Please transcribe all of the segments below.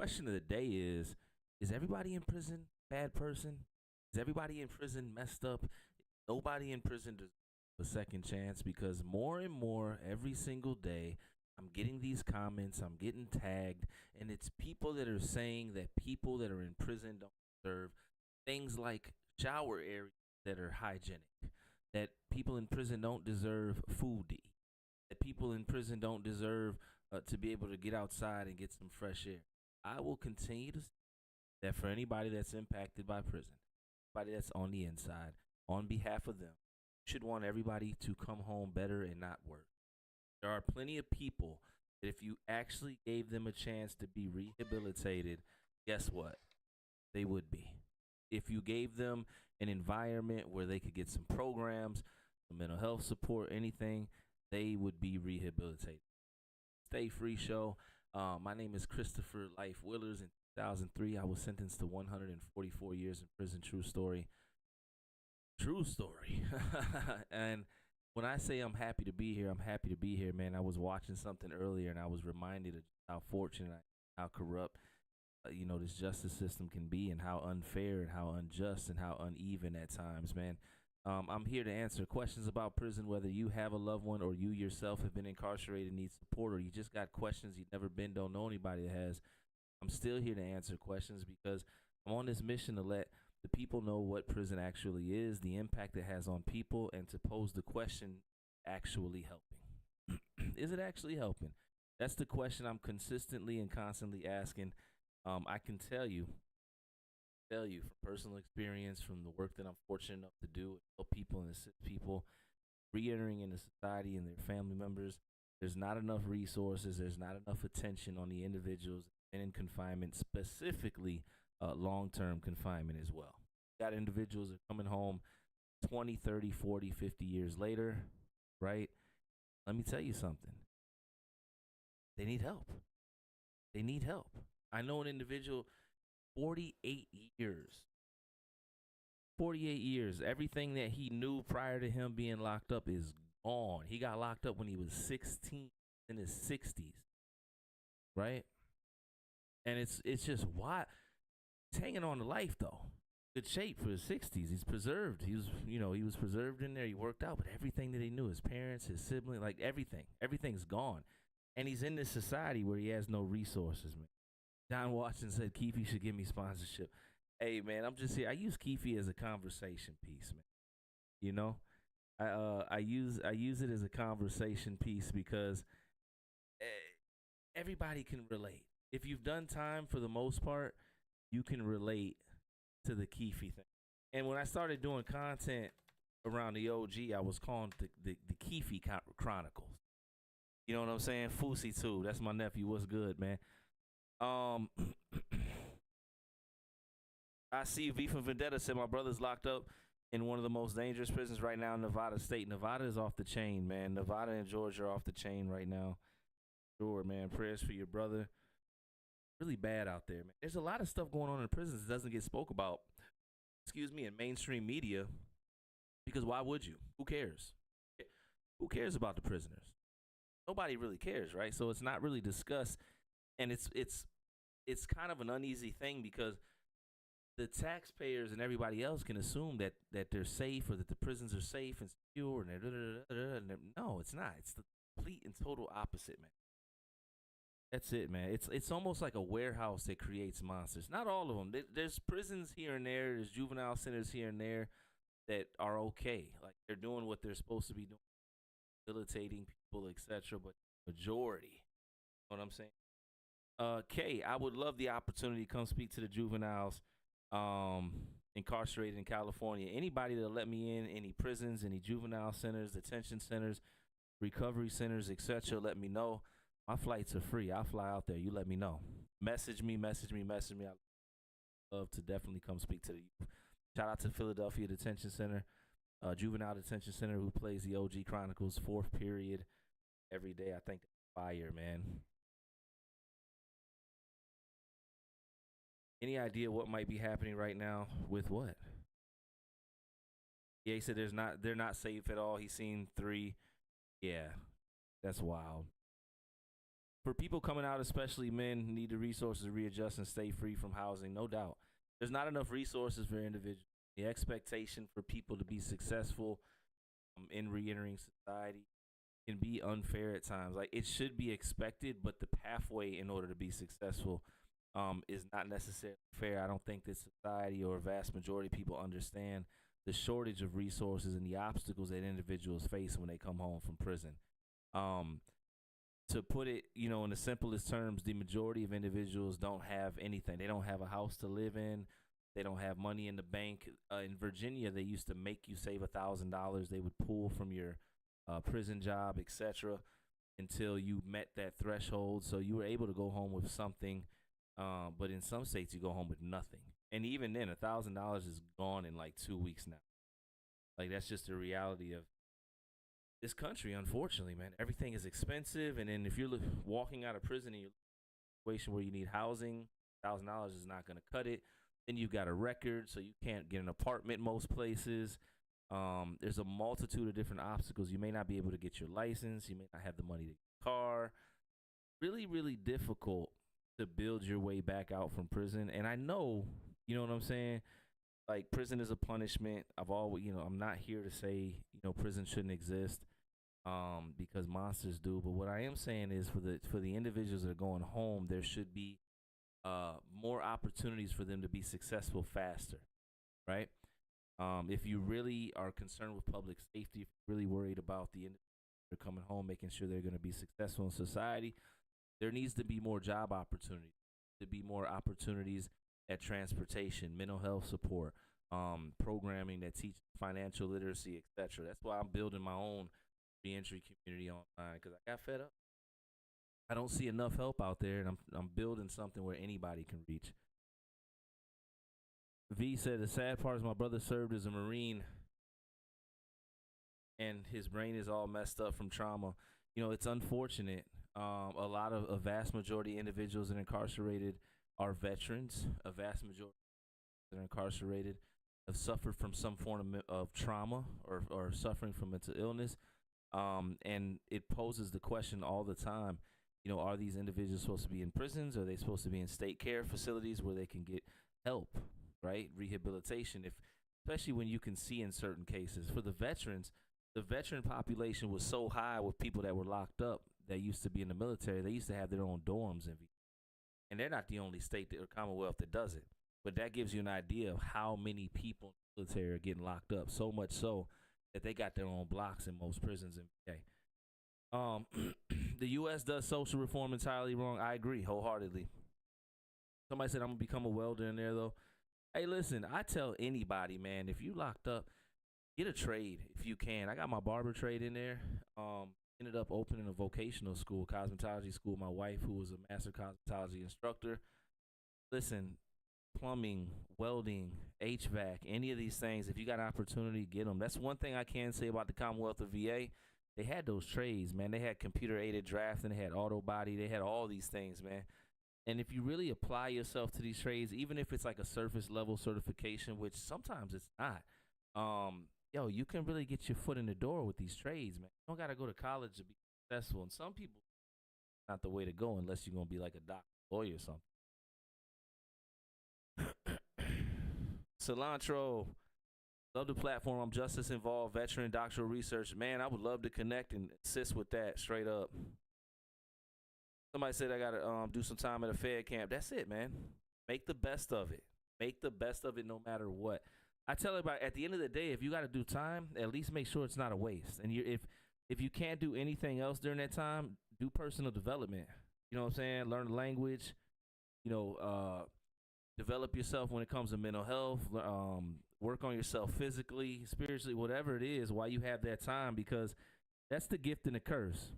question of the day is everybody in prison bad person? Is everybody in prison messed up? Nobody in prison deserves a second chance because more and more every single day I'm getting these comments, I'm getting tagged, and it's people that are saying that people that are in prison don't deserve things like shower areas that are hygienic, that people in prison don't deserve food to eat, that people in prison don't deserve to be able to get outside and get some fresh air. I will continue to say that for anybody that's impacted by prison, anybody that's on the inside, on behalf of them, should want everybody to come home better and not worse. There are plenty of people that if you actually gave them a chance to be rehabilitated, guess what? They would be. If you gave them an environment where they could get some programs, some mental health support, anything, they would be rehabilitated. Stay Free Show. My name is Christopher Life Willers. In 2003, I was sentenced to 144 years in prison. True story. True story. And when I say I'm happy to be here, I'm happy to be here, man. I was watching something earlier and I was reminded of how fortunate, how corrupt, this justice system can be, and how unfair and how unjust and how uneven at times, man. I'm here to answer questions about prison, whether you have a loved one or you yourself have been incarcerated, need support, or you just got questions you've never been, don't know anybody that has. I'm still here to answer questions because I'm on this mission to let the people know what prison actually is, the impact it has on people, and to pose the question, actually helping. Is it actually helping? That's the question I'm consistently and constantly asking. I can tell you from personal experience, from the work that I'm fortunate enough to do, help people and assist people re-entering into society and their family members. There's not enough resources. There's not enough attention on the individuals and in confinement, specifically long-term confinement as well. Got individuals that are coming home 20, 30, 40, 50 years later, right? Let me tell you something. They need help. They need help. I know an individual, 48 years. 48 years. Everything that he knew prior to him being locked up is gone. He got locked up when he was 16, in his 60s, right? And it's just why he's hanging on to life though. Good shape for his 60s. He's preserved. He was preserved in there. He worked out, but everything that he knew, his parents, his sibling, like everything's gone. And he's in this society where he has no resources, man. John Watson said Keefe should give me sponsorship. Hey man, I'm just here. I use Keefe as a conversation piece, man. You know, I use it as a conversation piece because everybody can relate. If you've done time, for the most part, you can relate to the Keefe thing. And when I started doing content around the OG, I was calling the Keefe Chronicles. You know what I'm saying? Fousey too. That's my nephew. What's good, man? I see V from Vendetta said my brother's locked up in one of the most dangerous prisons right now in Nevada State. Nevada is off the chain, man. Nevada and Georgia are off the chain right now. Sure, man. Prayers for your brother. Really bad out there, man. There's a lot of stuff going on in prisons that doesn't get spoke about, in mainstream media, because why would you? Who cares? Who cares about the prisoners? Nobody really cares, right? So it's not really discussed, and it's kind of an uneasy thing because the taxpayers and everybody else can assume that they're safe or that the prisons are safe and secure, and no, it's not. It's the complete and total opposite, man. That's it, man. It's almost like a warehouse that creates monsters. Not all of them. There's prisons here and there. There's juvenile centers here and there that are okay. Like they're doing what they're supposed to be doing, facilitating people, etc. But majority, you know what I'm saying? Kay, I would love the opportunity to come speak to the juveniles incarcerated in California. Anybody that'll let me in, any prisons, any juvenile centers, detention centers, recovery centers, etc. Let me know. My flights are free. I'll fly out there. You let me know. Message me. I'd love to definitely come speak to the youth. Shout out to Philadelphia Detention Center, Juvenile Detention Center, who plays the OG Chronicles 4th period every day. I think fire, man. Any idea what might be happening right now with what? Yeah, he said they're not safe at all. He's seen 3. Yeah, that's wild. For people coming out, especially men, need the resources to readjust and stay free from housing. No doubt, there's not enough resources for individuals. The expectation for people to be successful in reentering society can be unfair at times. Like it should be expected, but the pathway in order to be successful is not necessarily fair. I don't think that society or a vast majority of people understand the shortage of resources and the obstacles that individuals face when they come home from prison. Um, to put it, in the simplest terms, the majority of individuals don't have anything. They don't have a house to live in. They don't have money in the bank. In Virginia, they used to make you save $1,000. They would pull from your prison job, etc., until you met that threshold. So you were able to go home with something. But in some states, you go home with nothing. And even then, $1,000 is gone in like 2 weeks now. Like that's just the reality of this country, unfortunately, man. Everything is expensive, and then if you're walking out of prison and you're in a situation where you need housing, $1,000 is not going to cut it. Then you've got a record, so you can't get an apartment most places. There's a multitude of different obstacles. You may not be able to get your license. You may not have the money to get a car. Really, really difficult to build your way back out from prison. And I know, you know what I'm saying? Like prison is a punishment. I'm not here to say, prison shouldn't exist because monsters do. But what I am saying is for the individuals that are going home, there should be more opportunities for them to be successful faster, right? If you really are concerned with public safety, if you're really worried about the individuals that are coming home, making sure they're going to be successful in society, there needs to be more job opportunities, to be more opportunities at transportation, mental health support, programming that teaches financial literacy, etc. That's why I'm building my own reentry community online because I got fed up. I don't see enough help out there, and I'm building something where anybody can reach. V said the sad part is my brother served as a Marine, and his brain is all messed up from trauma. It's unfortunate. A vast majority of individuals that are incarcerated are veterans. A vast majority that are incarcerated have suffered from some form of trauma or suffering from mental illness. And it poses the question all the time, are these individuals supposed to be in prisons? Are they supposed to be in state care facilities where they can get help, right? Rehabilitation, especially when you can see in certain cases. For the veterans, the veteran population was so high with people that were locked up that used to be in the military. They used to have their own dorms, and they're not the only state or commonwealth that does it. But that gives you an idea of how many people in the military are getting locked up, so much so that they got their own blocks in most prisons in VA. The U.S. does social reform entirely wrong. I agree wholeheartedly. Somebody said I'm going to become a welder in there, though. Hey, listen, I tell anybody, man, if you locked up, get a trade if you can. I got my barber trade in there. Ended up opening a vocational school, cosmetology school. My wife, who was a master cosmetology instructor. Listen, plumbing, welding, HVAC, any of these things, if you got an opportunity, get them. That's one thing I can say about the Commonwealth of VA. They had those trades, man. They had computer-aided drafting. They had auto body. They had all these things, man. And if you really apply yourself to these trades, even if it's like a surface level certification, which sometimes it's not, you can really get your foot in the door with these trades, man. You don't got to go to college to be successful. And some people, not the way to go unless you're going to be like a doctor, lawyer or something. Cilantro, love the platform. I'm justice involved, veteran, doctoral research. Man, I would love to connect and assist with that straight up. Somebody said I got to do some time at a Fed camp. That's it, man. Make the best of it. Make the best of it no matter what. I tell everybody, at the end of the day, if you got to do time, at least make sure it's not a waste. And if you can't do anything else during that time, do personal development. You know what I'm saying? Learn the language. Develop yourself when it comes to mental health. Work on yourself physically, spiritually, whatever it is, while you have that time, because that's the gift and the curse.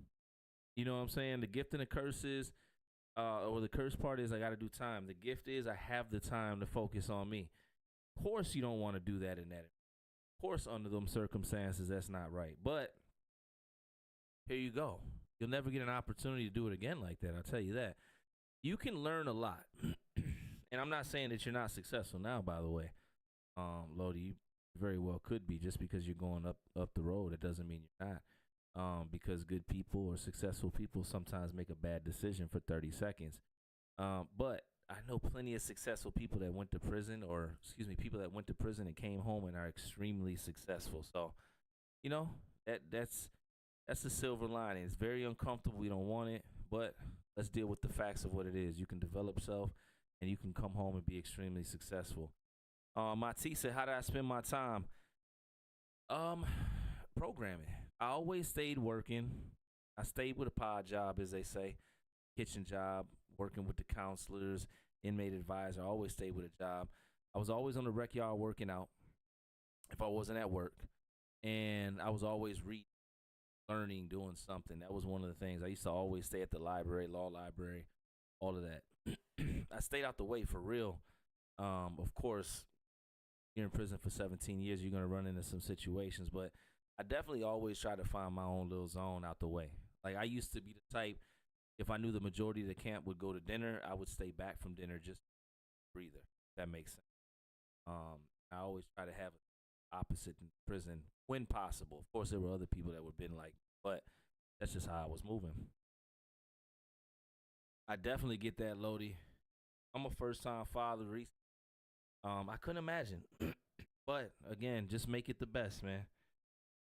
You know what I'm saying? The gift and the curse is, or the curse part is I got to do time. The gift is I have the time to focus on me. Of course, you don't want to do that in that. Of course, under them circumstances, that's not right. But here you go. You'll never get an opportunity to do it again like that. I'll tell you that. You can learn a lot. And I'm not saying that you're not successful now, by the way. Lodi, you very well could be. Just because you're going up the road, it doesn't mean you're not. because good people or successful people sometimes make a bad decision for 30 seconds. But I know plenty of successful people that went to prison, or excuse me, people that went to prison and came home and are extremely successful. So, you know, that's the silver lining. It's very uncomfortable. We don't want it, but let's deal with the facts of what it is. You can develop self, and you can come home and be extremely successful. My T said, "How did I spend my time?" Um, Programming. I always stayed working. I stayed with a pod job, as they say, kitchen job, working with the counselors, inmate advisor. I always stayed with a job. I was always on the rec yard working out if I wasn't at work, and I was always reading, learning, doing something. That was one of the things. I used to always stay at the library, law library, all of that. I stayed out the way for real. Of course, you're in prison for 17 years, you're gonna run into some situations, but I definitely always try to find my own little zone out the way. Like I used to be the type, if I knew the majority of the camp would go to dinner, I would stay back from dinner just to breather. If that makes sense. I always try to have opposite in prison when possible. Of course, there were other people that would have been like, but that's just how I was moving. I definitely get that, Lodi. I'm a first time father. I couldn't imagine, but again, just make it the best, man.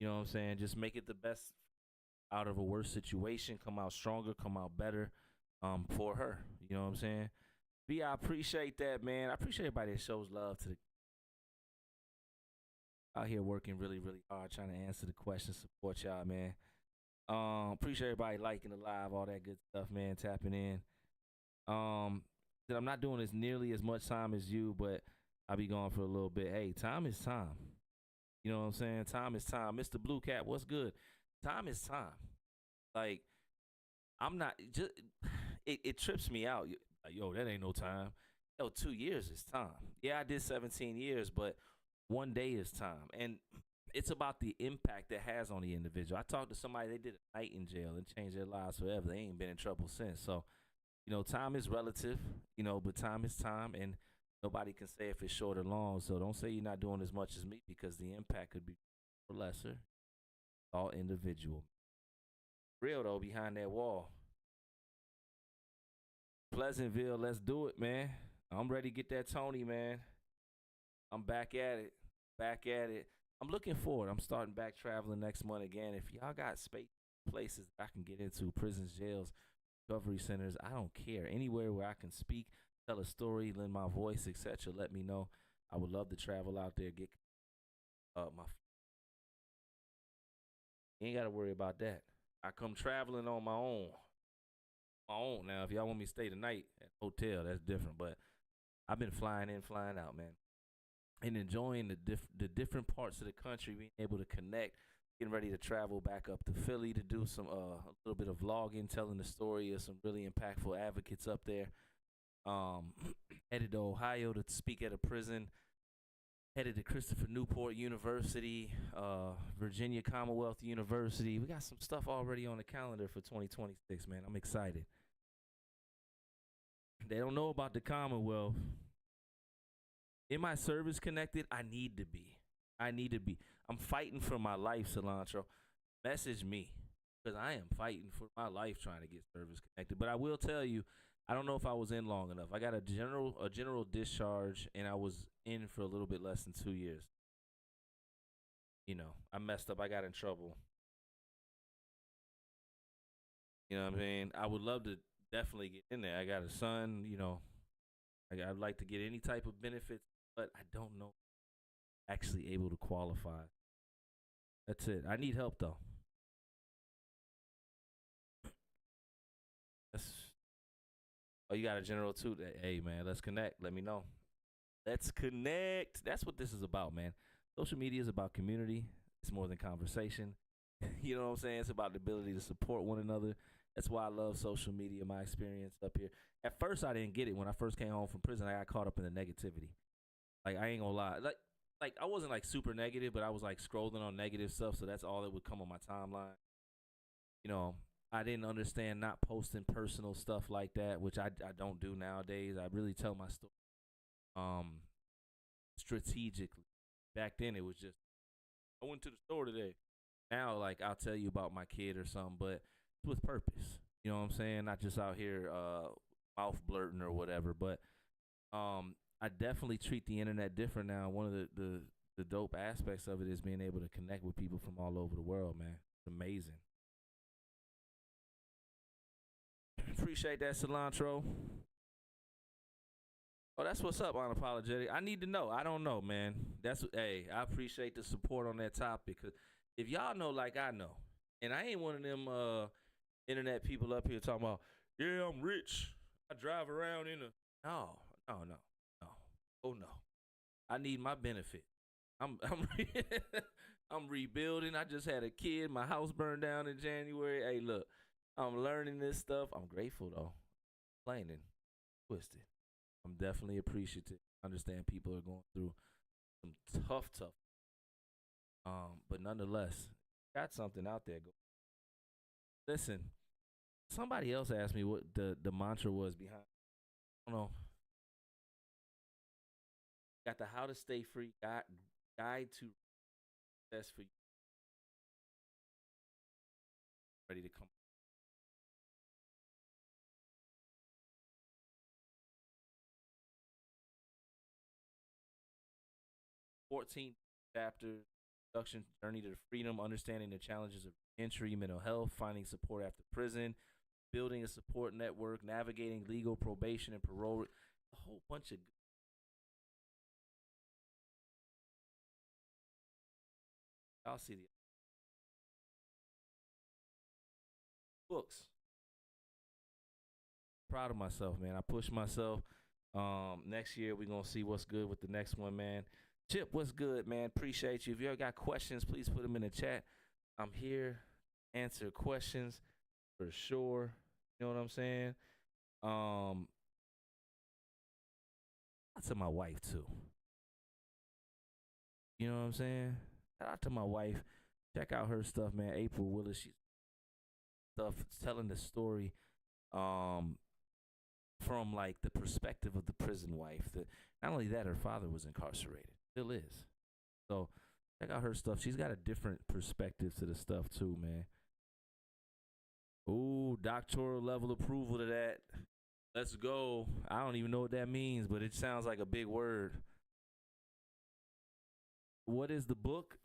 You know what I'm saying? Just make it the best out of a worse situation. Come out stronger. Come out better. For her. You know what I'm saying? B, I appreciate that, man. I appreciate everybody that shows love to the out here working really, really hard, trying to answer the questions, support y'all, man. Appreciate everybody liking the live, all that good stuff, man. Tapping in. That I'm not doing this nearly as much time as you, but I'll be gone for a little bit. Hey, time is time. You know what I'm saying? Time is time. Mr. Blue Cat, what's good? Time is time. Like, I'm not just it trips me out. Like, yo, that ain't no time. Yo, 2 years is time. Yeah, I did 17 years, but one day is time. And it's about the impact that has on the individual. I talked to somebody, they did a night in jail and changed their lives forever. They ain't been in trouble since. So, time is relative, but time is time, and nobody can say if it's short or long. So don't say you're not doing as much as me, because the impact could be lesser. All individual. Real though, behind that wall. Pleasantville, let's do it, man. I'm ready to get that Tony, man. I'm back at it. Back at it. I'm looking forward. I'm starting back traveling next month again. If y'all got space places I can get into, prisons, jails, recovery centers, I don't care. Anywhere where I can speak, tell a story, lend my voice, etc. Let me know. I would love to travel out there, get my. You ain't got to worry about that. I come traveling on my own. My own. Now, if y'all want me to stay tonight at a hotel, that's different. But I've been flying in, flying out, man, and enjoying the different parts of the country, being able to connect. Getting ready to travel back up to Philly to do some a little bit of vlogging, telling the story of some really impactful advocates up there. Headed to Ohio to speak at a prison. Headed to Christopher Newport University, Virginia Commonwealth University. We got some stuff already on the calendar for 2026, man. I'm excited. They don't know about the Commonwealth. Am I service connected? I need to be. I need to be. I'm fighting for my life, Cilantro. Message me, because I am fighting for my life trying to get service connected. But I will tell you, I don't know if I was in long enough. I got a general discharge, and I was in for a little bit less than 2 years. I messed up. I got in trouble. You know what I mean? I would love to definitely get in there. I got a son. I'd like to get any type of benefits, but I don't know actually able to qualify. That's it. I need help though. That's Oh, you got a general too. Hey man, let's connect. Let me know. Let's connect. That's what this is about, man. Social media is about community. It's more than conversation. You know what I'm saying? It's about the ability to support one another. That's why I love social media, my experience up here. At first I didn't get it. When I first came home from prison, I got caught up in the negativity. Like I ain't gonna lie. Like I wasn't like super negative, but I was like scrolling on negative stuff, so that's all that would come on my timeline. I didn't understand not posting personal stuff like that, which I don't do nowadays. I really tell my story strategically. Back then it was just, I went to the store today. now, like, I'll tell you about my kid or something, but it's with purpose. You know what I'm saying? Not just out here mouth blurting or whatever. But I definitely treat the internet different now. One of the dope aspects of it is being able to connect with people from all over the world, man. It's amazing. Appreciate that, cilantro. Oh, that's what's up, unapologetic. I need to know. I don't know, man. That's hey. I appreciate the support on that topic. Cause if y'all know, like I know, and I ain't one of them internet people up here talking about, yeah, I'm rich. I drive around in a no, no. Oh no. I need my benefit. I'm rebuilding. I just had a kid. My house burned down in January. Hey, look, I'm learning this stuff. I'm grateful though. Complaining, twisted. I'm definitely appreciative. Understand people are going through some tough. But nonetheless, got something out there. Listen, somebody else asked me what the mantra was behind. I don't know. Got the how to stay free guide to success for you. Ready to come. 14 chapter introduction journey to freedom, understanding the challenges of entry, mental health, finding support after prison, building a support network, navigating legal probation and parole. A whole bunch of I'll see the books. Proud of myself, man. I pushed myself. Next year we're gonna see what's good with the next one, man. Chip, what's good, man? Appreciate you. If you ever got questions, please put them in the chat. I'm here to answer questions for sure. You know what I'm saying? Um, to my wife too. You know what I'm saying? Shout out to my wife. Check out her stuff, man. April Willis. She's stuff telling the story. Um, from like the perspective of the prison wife. That not only that, her father was incarcerated, still is. So check out her stuff. She's got a different perspective to the stuff too, man. Ooh, doctoral level approval to that. Let's go. I don't even know what that means, but it sounds like a big word. What is the book?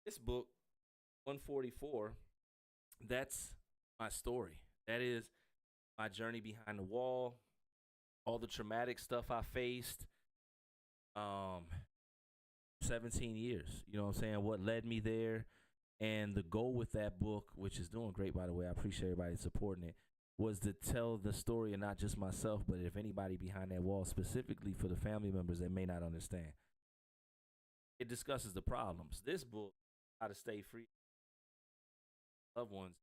This book, 144. That's my story. That is my journey behind the wall, all the traumatic stuff I faced. Um, 17 years. You know what I'm saying? What led me there, and the goal with that book, which is doing great by the way. I appreciate everybody supporting it. Was to tell the story and not just myself, but if anybody behind that wall, specifically for the family members that may not understand. It discusses the problems. This book, How to Stay Free, Loved Ones,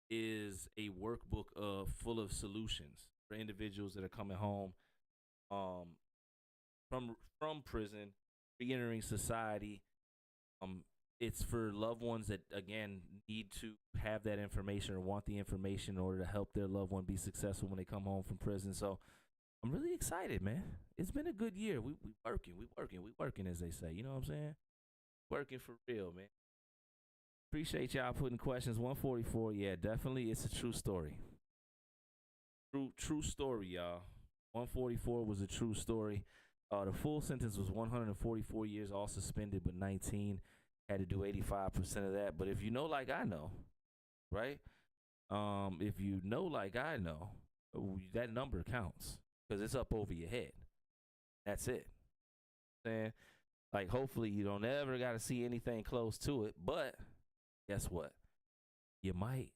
is a workbook full of solutions for individuals that are coming home um, from prison, re-entering society. It's for loved ones that again need to have that information or want the information in order to help their loved one be successful when they come home from prison. So I'm really excited, man. It's been a good year. We working, as they say. You know what I'm saying? Working for real, man. Appreciate y'all putting questions. 144, yeah, definitely. It's a true story. True story, y'all. 144 was a true story. The full sentence was 144 years, all suspended, but 19 had to do 85% of that. But if you know, like I know, right? If you know, like I know, that number counts because it's up over your head. That's it. Saying, like, hopefully you don't ever got to see anything close to it. But guess what? You might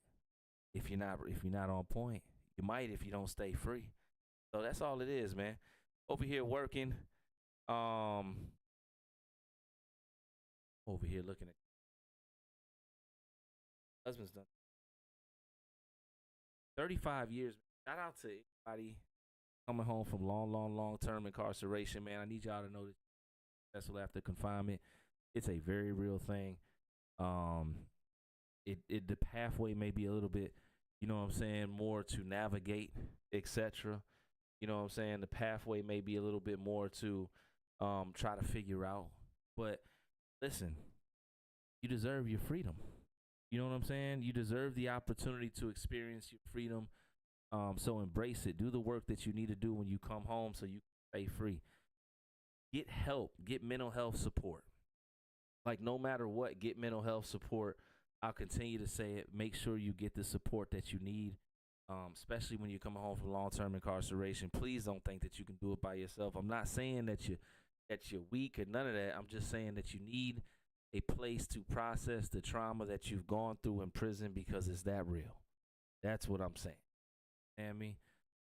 if you're not on point. You might if you don't stay free. So that's all it is, man. Over here working. Um, over here looking at husband's done 35 years. Shout out to anybody coming home from long term incarceration, man. I need y'all to know that successful after confinement. It's a very real thing. Um, it the pathway may be a little bit, you know what I'm saying, more to navigate, etc. You know what I'm saying? The pathway may be a little bit more to try to figure out. But listen, you deserve your freedom. You know what I'm saying? You deserve the opportunity to experience your freedom. So embrace it. Do the work that you need to do when you come home so you can stay free. Get help. Get mental health support. Like no matter what, get mental health support. I'll continue to say it. Make sure you get the support that you need, especially when you're coming home from long-term incarceration. Please don't think that you can do it by yourself. I'm not saying that you're weak or none of that. I'm just saying that you need a place to process the trauma that you've gone through in prison because it's that real. That's what I'm saying. You know what I mean?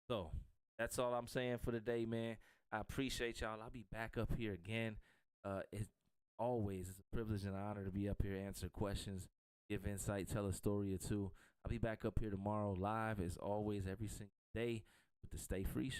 So that's all I'm saying for today, man. I appreciate y'all. I'll be back up here again. It's always it's a privilege and an honor to be up here, answer questions, give insight, tell a story or two. I'll be back up here tomorrow live as always every single day with the Stay Free Show.